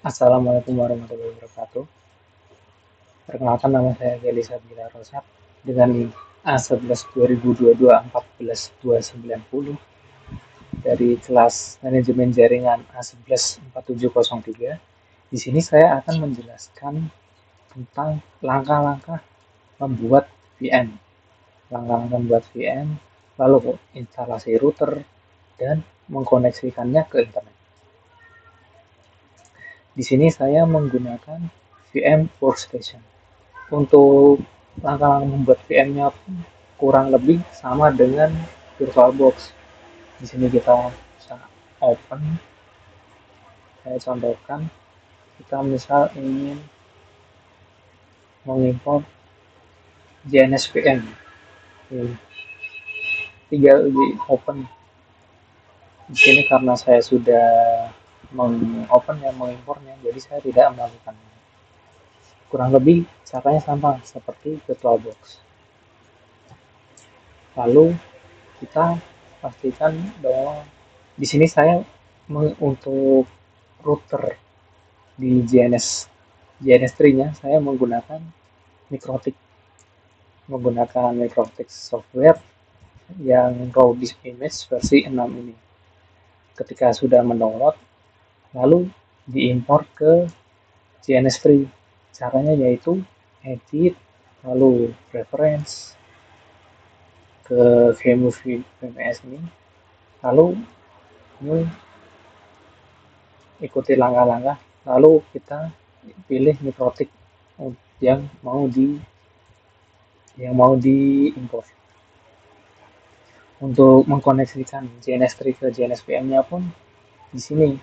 Assalamualaikum warahmatullahi wabarakatuh. Perkenalkan nama saya Geli Sabila Rosat dengan NIM A11 2022 14290 dari kelas Manajemen Jaringan A11 4703. Di sini saya akan menjelaskan tentang langkah-langkah membuat VM, langkah-langkah membuat VM, lalu instalasi router dan mengkoneksikannya ke internet. Di sini saya menggunakan VM Workstation. Untuk langkah-langkah membuat VM-nya kurang lebih sama dengan VirtualBox. Di sini kita bisa open, saya contohkan, kita misal ingin mengimport JNS VM, tinggal di open. Di sini karena saya sudah mengimportnya, jadi saya tidak melakukannya. Kurang lebih caranya sama seperti VirtualBox. Lalu kita pastikan bahwa di sini saya untuk router di JNS tree-nya saya menggunakan Mikrotik software yang raw disk image versi 6 ini. Ketika sudah mendownload, lalu diimport ke JNS tree. Caranya yaitu edit, lalu reference ke vmovie VMS ini, lalu ini ikuti langkah-langkah, lalu kita pilih Mikrotik yang mau diimport. Untuk mengkoneksikan JNS Tree ke JNS VM-nya pun di sini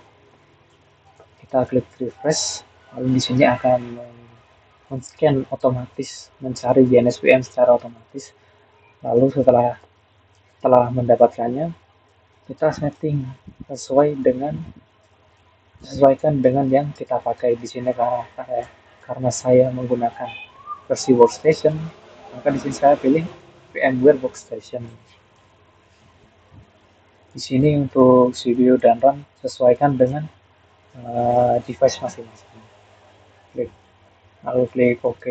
kita klik refresh, lalu di sini akan men-scan otomatis, mencari JNS VM secara otomatis. Lalu setelah mendapatkannya, kita sesuaikan dengan yang kita pakai di sini. Karena saya menggunakan versi workstation, maka di sini saya pilih VMware Workstation. Di sini untuk CPU dan RAM sesuaikan dengan device masing-masing. Lalu klik OK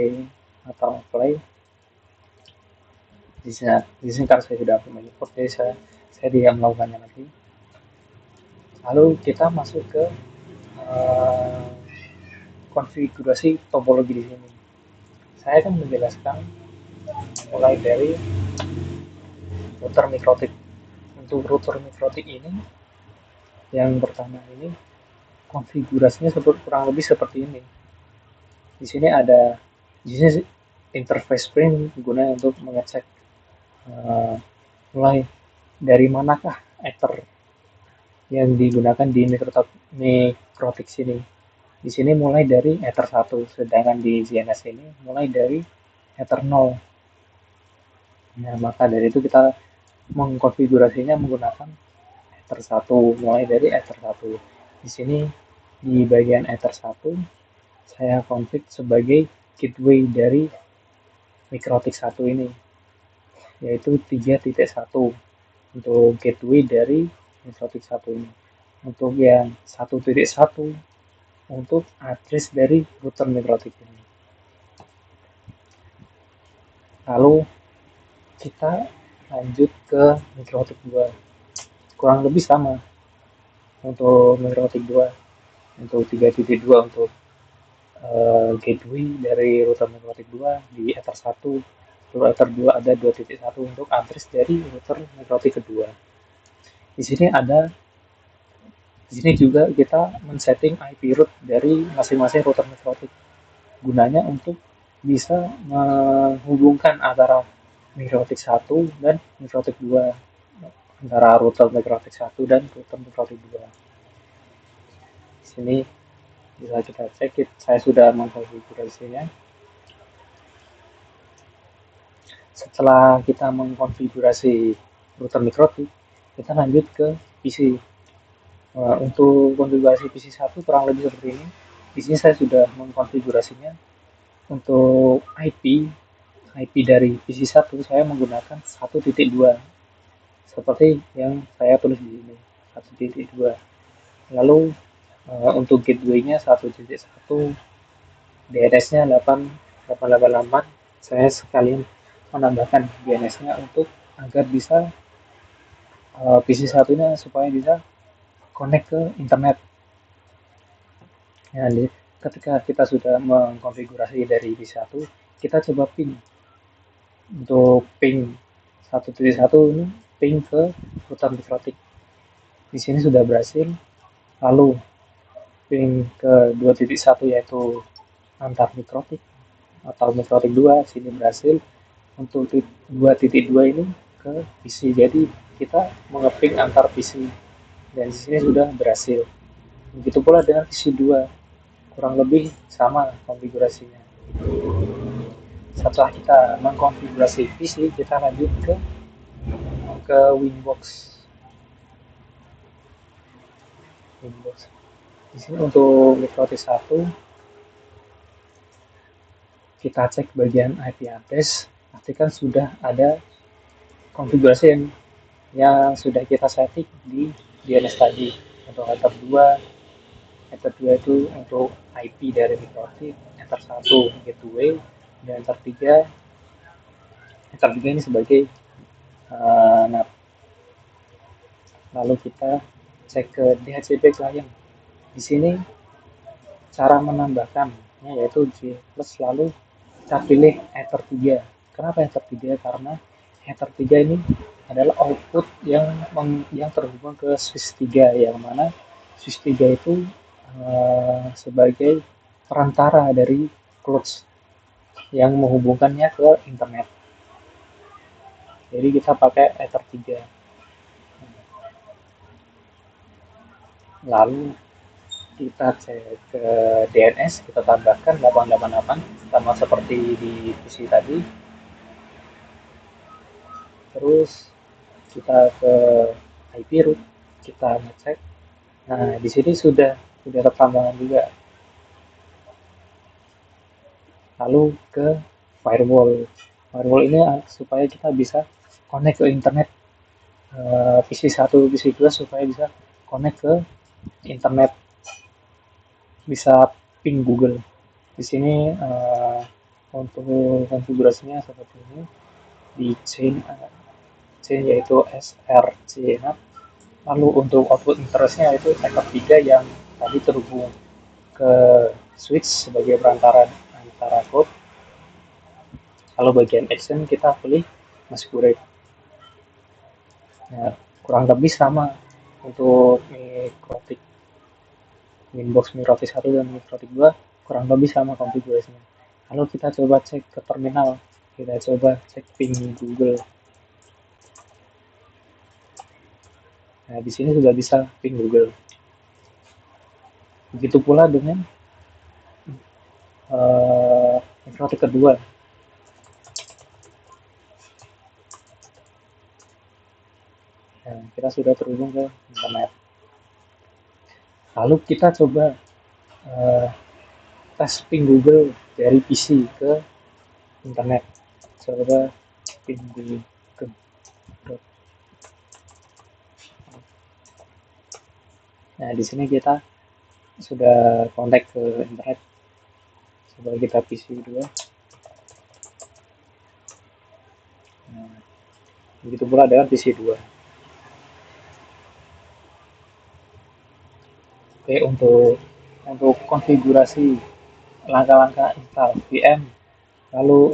atau play. Di sini karena saya sudah memilih, jadi saya tidak melakukannya lagi. Lalu kita masuk ke konfigurasi topologi di sini. Saya akan menjelaskan mulai dari router Mikrotik. Untuk router Mikrotik ini, yang pertama ini konfigurasinya kurang lebih seperti ini. Di sini interface screen gunanya untuk mengecek mulai dari manakah ether yang digunakan di Mikrotik sini. Di sini mulai dari ether 1, sedangkan di JNS ini mulai dari ether 0. Nah, maka dari itu kita mengkonfigurasinya menggunakan ether 1, mulai dari ether 1. Di sini di bagian ether 1 saya config sebagai gateway dari Mikrotik 1 ini, yaitu 3.1 untuk gateway dari Mikrotik 1 ini. Untuk yang 1.1 untuk address dari router Mikrotik ini. Lalu kita lanjut ke Mikrotik 2. Kurang lebih sama untuk Mikrotik 2. Untuk 3.2 untuk gateway dari router Mikrotik 2 di ether 1. Untuk ether 2 ada 2.1 untuk address dari router Mikrotik kedua. Di sini juga kita men-setting IP root dari masing-masing router Mikrotik. Gunanya untuk bisa menghubungkan antara Mikrotik 1 dan Mikrotik 2, antara router Mikrotik 1 dan router Mikrotik 2. Di sini bisa kita cek, saya sudah mengkonfigurasinya. Setelah kita mengkonfigurasi router Mikrotik, kita lanjut ke PC. Untuk konfigurasi PC 1 kurang lebih seperti ini. Di sini saya sudah mengkonfigurasinya. Untuk IP dari PC 1 saya menggunakan 1.2 seperti yang saya tulis di sini, 1.2. Lalu Untuk gateway-nya 1.1, DNS-nya 8.888. Saya sekalian menambahkan DNS-nya untuk agar bisa PC satunya supaya bisa connect ke internet. Ya, ketika kita sudah mengkonfigurasi dari PC satu, kita coba ping untuk ping 1.1 ini, ping ke router mikrotik. Di sini sudah berhasil. Lalu ping ke 2.1 yaitu antar mikrotik atau mikrotik 2 sini berhasil. Untuk 2.2 ini ke PC. Jadi kita mengeping antar PC dan di sini sudah berhasil. Begitu pula dengan PC 2, kurang lebih sama konfigurasinya. Setelah kita mengkonfigurasi PC, kita lanjut ke Winbox. Winbox. Di sini untuk mikrotik 1, kita cek bagian IP address, pastikan sudah ada konfigurasi yang sudah kita setting di DNS tadi. Untuk ether 2, ether 2 itu untuk IP dari mikrotik, ether 1 gateway, dan ether 3, ether 3 ini sebagai NAT. Lalu kita cek ke DHCP client. Di sini cara menambahkannya yaitu J plus, lalu kita pilih ether 3. Kenapa ether 3? Karena ether 3 ini adalah output yang terhubung ke switch 3, yang mana switch 3 itu sebagai perantara dari clutch yang menghubungkannya ke internet. Jadi kita pakai ether 3. Lalu kita cek ke DNS, kita tambahkan 888 sama seperti di PC tadi. Terus kita ke IP root, kita ngecek. Nah, di sini sudah tertambahkan juga. Lalu ke firewall. Firewall ini supaya kita bisa connect ke internet, PC 1, PC 2 supaya bisa connect ke internet, bisa ping Google. Di sini untuk konfigurasinya seperti ini. Di chain yaitu SRC. Lalu untuk output interestnya itu ether 3 yang tadi terhubung ke switch sebagai perantara antara code. Kalau bagian action kita pilih masquerade. Nah, kurang lebih sama untuk mikrotik Winbox mikrotik 1 dan mikrotik 2, kurang lebih sama konfigurasinya. Kalau kita coba cek ke terminal, kita coba cek ping Google. Nah, di sini sudah bisa ping Google. Begitu pula dengan mikrotik kedua. Nah, kita sudah terhubung ke internet. Lalu kita coba tes ping Google dari PC ke internet. Coba ping Google. Nah, di sini kita sudah kontak ke internet. Coba kita PC 2. Nah, begitu pula dengan PC 2. Oke, untuk konfigurasi langkah-langkah install VM, lalu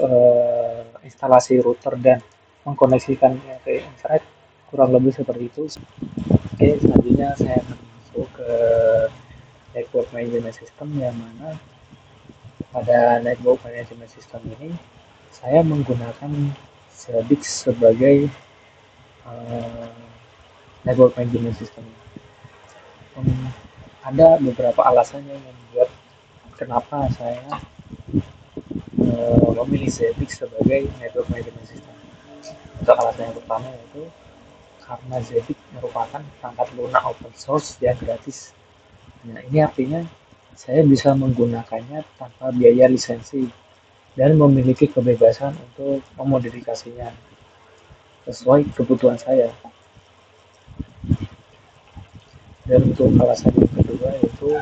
instalasi router dan mengkoneksikannya ke internet, kurang lebih seperti itu. Oke, selanjutnya saya akan masuk ke network management system, yang mana pada network management system ini saya menggunakan Zabbix sebagai network management system. Ada beberapa alasan yang membuat kenapa saya memilih Zabbix sebagai network management system. Untuk alasan yang pertama yaitu karena Zabbix merupakan perangkat lunak open source yang gratis. Nah, ini artinya saya bisa menggunakannya tanpa biaya lisensi dan memiliki kebebasan untuk memodifikasinya sesuai kebutuhan saya. Dan untuk alasan yang kedua itu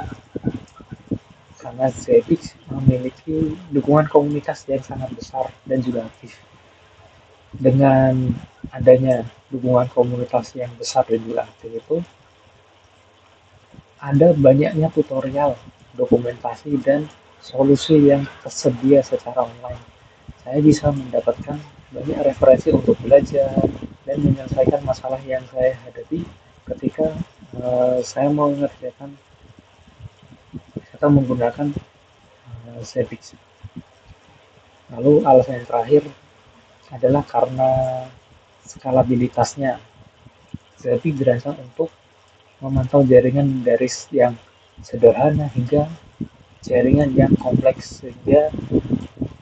karena Zebix memiliki dukungan komunitas yang sangat besar dan juga aktif. Dengan adanya dukungan komunitas yang besar dan juga aktif itu, ada banyaknya tutorial, dokumentasi, dan solusi yang tersedia secara online. Saya bisa mendapatkan banyak referensi untuk belajar dan menyelesaikan masalah yang saya hadapi ketika saya mau mengerjakan atau menggunakan Zabbix. Lalu alasan yang terakhir adalah karena skalabilitasnya. Zabbix dirancang untuk memantau jaringan dari yang sederhana hingga jaringan yang kompleks sehingga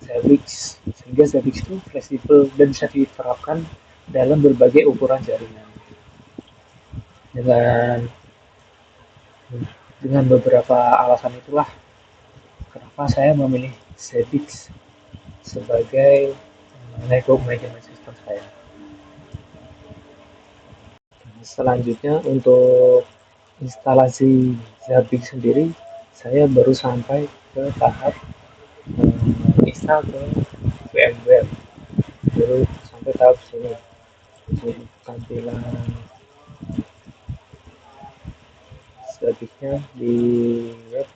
Zabbix itu fleksibel dan bisa diterapkan dalam berbagai ukuran jaringan. Dengan dengan beberapa alasan itulah kenapa saya memilih Zabbix sebagai network management system saya. Selanjutnya untuk instalasi Zabbix sendiri, saya baru sampai ke tahap install ke VMware, baru sampai tahap sini. Untuk tampilan Zabbixnya di web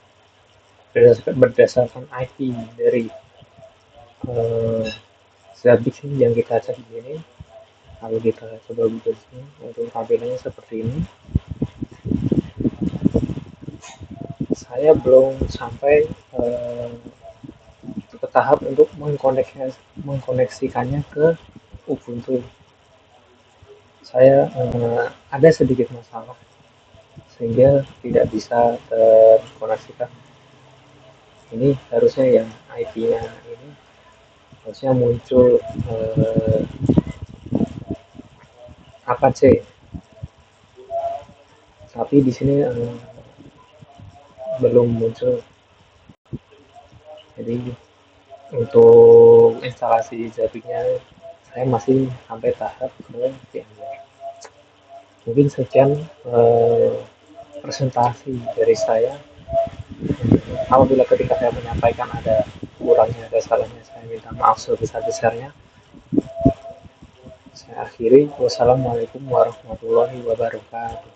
berdasarkan IP dari uh, Zabbix yang kita cek di sini. Kalau kita coba buka sini, untuk tampilannya seperti ini. Saya belum sampai ke tahap untuk mengkoneksikannya ke Ubuntu. Saya ada sedikit masalah sehingga tidak bisa terkoneksikan. Ini harusnya yang IP-nya ini harusnya muncul Apache, tapi di sini belum muncul. Jadi untuk instalasi Zabbix-nya saya masih sampai tahap ke VMware. Mungkin sekian presentasi dari saya. Apabila ketika saya menyampaikan ada kurangnya, ada salahnya, saya minta maaf sebesar-besarnya. Saya akhiri. Wassalamualaikum warahmatullahi wabarakatuh.